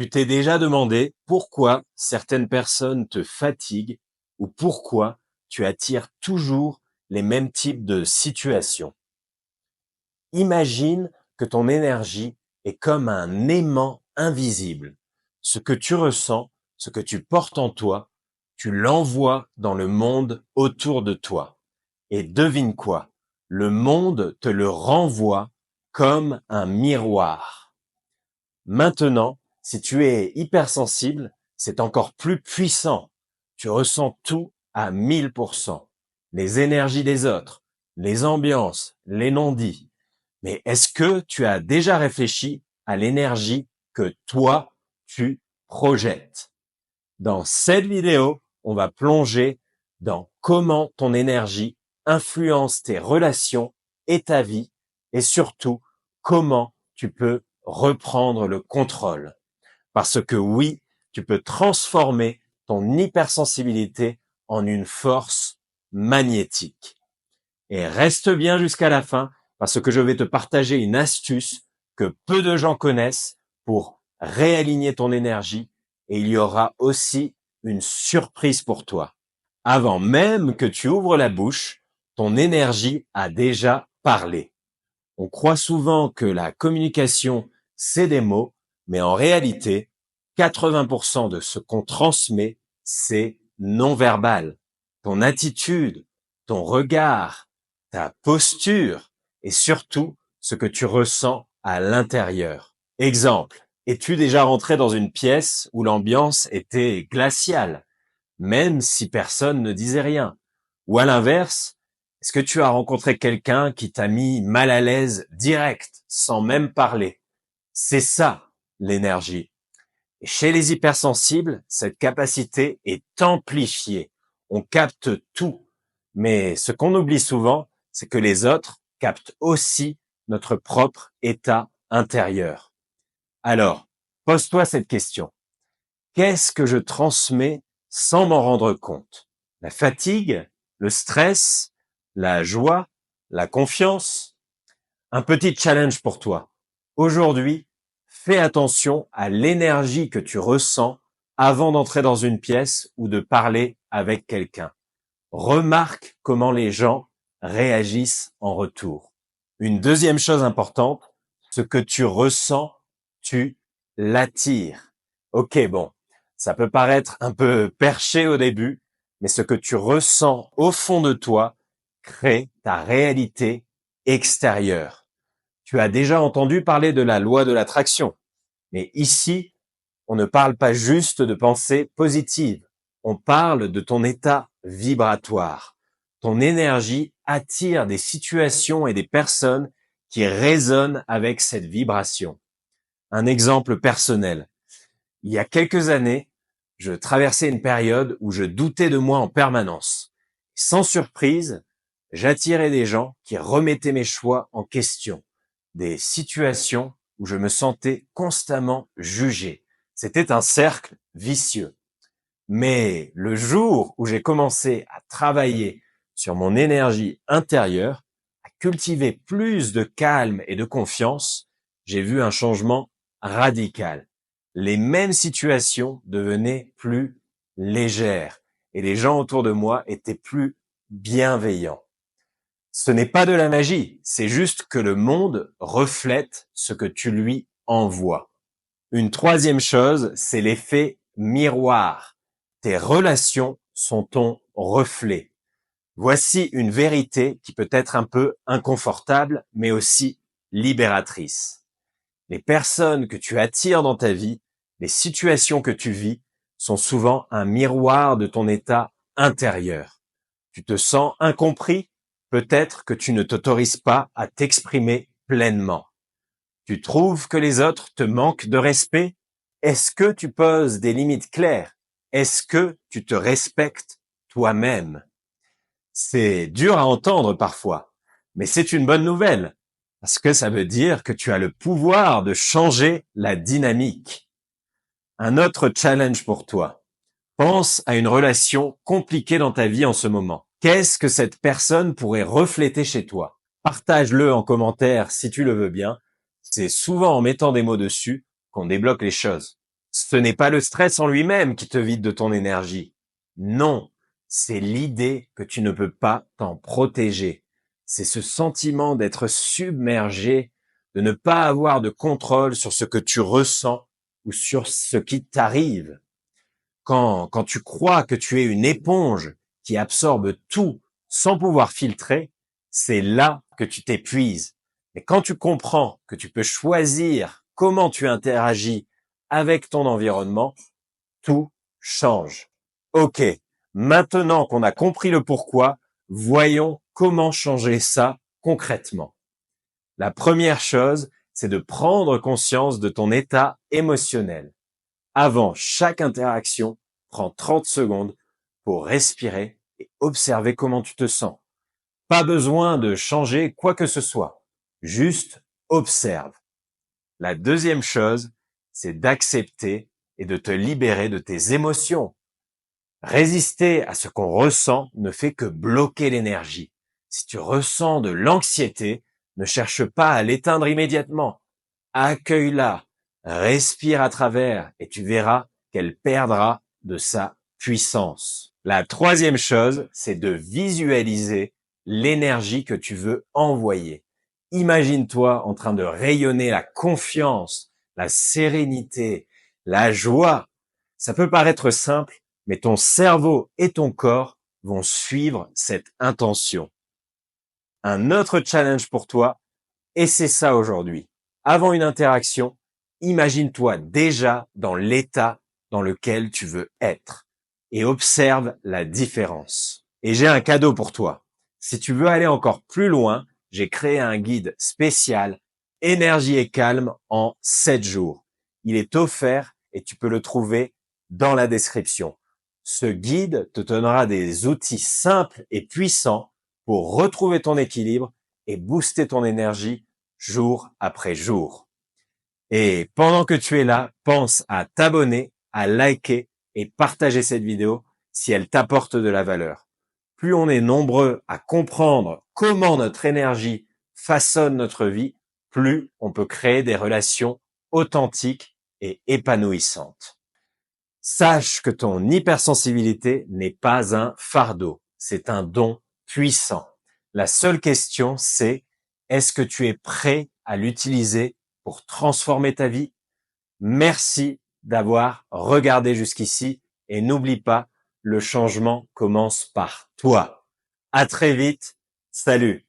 Tu t'es déjà demandé pourquoi certaines personnes te fatiguent ou pourquoi tu attires toujours les mêmes types de situations. Imagine que ton énergie est comme un aimant invisible. Ce que tu ressens, ce que tu portes en toi, tu l'envoies dans le monde autour de toi. Et devine quoi? Le monde te le renvoie comme un miroir. Maintenant, si tu es hypersensible, c'est encore plus puissant. Tu ressens tout à 1000%. Les énergies des autres, les ambiances, les non-dits. Mais est-ce que tu as déjà réfléchi à l'énergie que toi, tu projettes? Dans cette vidéo, on va plonger dans comment ton énergie influence tes relations et ta vie et surtout comment tu peux reprendre le contrôle. Parce que oui, tu peux transformer ton hypersensibilité en une force magnétique. Et reste bien jusqu'à la fin parce que je vais te partager une astuce que peu de gens connaissent pour réaligner ton énergie et il y aura aussi une surprise pour toi. Avant même que tu ouvres la bouche, ton énergie a déjà parlé. On croit souvent que la communication, c'est des mots, mais en réalité, 80% de ce qu'on transmet, c'est non-verbal. Ton attitude, ton regard, ta posture et surtout ce que tu ressens à l'intérieur. Exemple, es-tu déjà rentré dans une pièce où l'ambiance était glaciale, même si personne ne disait rien? Ou à l'inverse, est-ce que tu as rencontré quelqu'un qui t'a mis mal à l'aise direct, sans même parler? C'est ça, l'énergie. Et chez les hypersensibles, cette capacité est amplifiée. On capte tout. Mais ce qu'on oublie souvent, c'est que les autres captent aussi notre propre état intérieur. Alors, pose-toi cette question. Qu'est-ce que je transmets sans m'en rendre compte? La fatigue, le stress, la joie, la confiance? Un petit challenge pour toi. Aujourd'hui, fais attention à l'énergie que tu ressens avant d'entrer dans une pièce ou de parler avec quelqu'un. Remarque comment les gens réagissent en retour. Une deuxième chose importante, ce que tu ressens, tu l'attires. Ok, bon, ça peut paraître un peu perché au début, mais ce que tu ressens au fond de toi crée ta réalité extérieure. Tu as déjà entendu parler de la loi de l'attraction, mais ici, on ne parle pas juste de pensée positive, on parle de ton état vibratoire. Ton énergie attire des situations et des personnes qui résonnent avec cette vibration. Un exemple personnel. Il y a quelques années, je traversais une période où je doutais de moi en permanence. Sans surprise, j'attirais des gens qui remettaient mes choix en question, des situations où je me sentais constamment jugé. C'était un cercle vicieux. Mais le jour où j'ai commencé à travailler sur mon énergie intérieure, à cultiver plus de calme et de confiance, j'ai vu un changement radical. Les mêmes situations devenaient plus légères et les gens autour de moi étaient plus bienveillants. Ce n'est pas de la magie, c'est juste que le monde reflète ce que tu lui envoies. Une troisième chose, c'est l'effet miroir. Tes relations sont ton reflet. Voici une vérité qui peut être un peu inconfortable, mais aussi libératrice. Les personnes que tu attires dans ta vie, les situations que tu vis, sont souvent un miroir de ton état intérieur. Tu te sens incompris? Peut-être que tu ne t'autorises pas à t'exprimer pleinement. Tu trouves que les autres te manquent de respect? Est-ce que tu poses des limites claires? Est-ce que tu te respectes toi-même? C'est dur à entendre parfois, mais c'est une bonne nouvelle, parce que ça veut dire que tu as le pouvoir de changer la dynamique. Un autre challenge pour toi. Pense à une relation compliquée dans ta vie en ce moment. Qu'est-ce que cette personne pourrait refléter chez toi? Partage-le en commentaire si tu le veux bien. C'est souvent en mettant des mots dessus qu'on débloque les choses. Ce n'est pas le stress en lui-même qui te vide de ton énergie. Non, c'est l'idée que tu ne peux pas t'en protéger. C'est ce sentiment d'être submergé, de ne pas avoir de contrôle sur ce que tu ressens ou sur ce qui t'arrive. Quand tu crois que tu es une éponge qui absorbe tout sans pouvoir filtrer, c'est là que tu t'épuises. Mais quand tu comprends que tu peux choisir comment tu interagis avec ton environnement, tout change. Ok, maintenant qu'on a compris le pourquoi, voyons comment changer ça concrètement. La première chose, c'est de prendre conscience de ton état émotionnel. Avant chaque interaction, prends 30 secondes pour respirer et observer comment tu te sens. Pas besoin de changer quoi que ce soit. Juste observe. La deuxième chose, c'est d'accepter et de te libérer de tes émotions. Résister à ce qu'on ressent ne fait que bloquer l'énergie. Si tu ressens de l'anxiété, ne cherche pas à l'éteindre immédiatement. Accueille-la, respire à travers et tu verras qu'elle perdra de sa puissance. La troisième chose, c'est de visualiser l'énergie que tu veux envoyer. Imagine-toi en train de rayonner la confiance, la sérénité, la joie. Ça peut paraître simple, mais ton cerveau et ton corps vont suivre cette intention. Un autre challenge pour toi, et c'est ça aujourd'hui. Avant une interaction, imagine-toi déjà dans l'état dans lequel tu veux être et observe la différence. Et j'ai un cadeau pour toi. Si tu veux aller encore plus loin, j'ai créé un guide spécial Énergie et calme en 7 jours. Il est offert et tu peux le trouver dans la description. Ce guide te donnera des outils simples et puissants pour retrouver ton équilibre et booster ton énergie jour après jour. Et pendant que tu es là, pense à t'abonner, à liker et partager cette vidéo si elle t'apporte de la valeur. Plus on est nombreux à comprendre comment notre énergie façonne notre vie, plus on peut créer des relations authentiques et épanouissantes. Sache que ton hypersensibilité n'est pas un fardeau, c'est un don puissant. La seule question, c'est est-ce que tu es prêt à l'utiliser pour transformer ta vie? Merci d'avoir regardé jusqu'ici et n'oublie pas, le changement commence par toi. À très vite. Salut.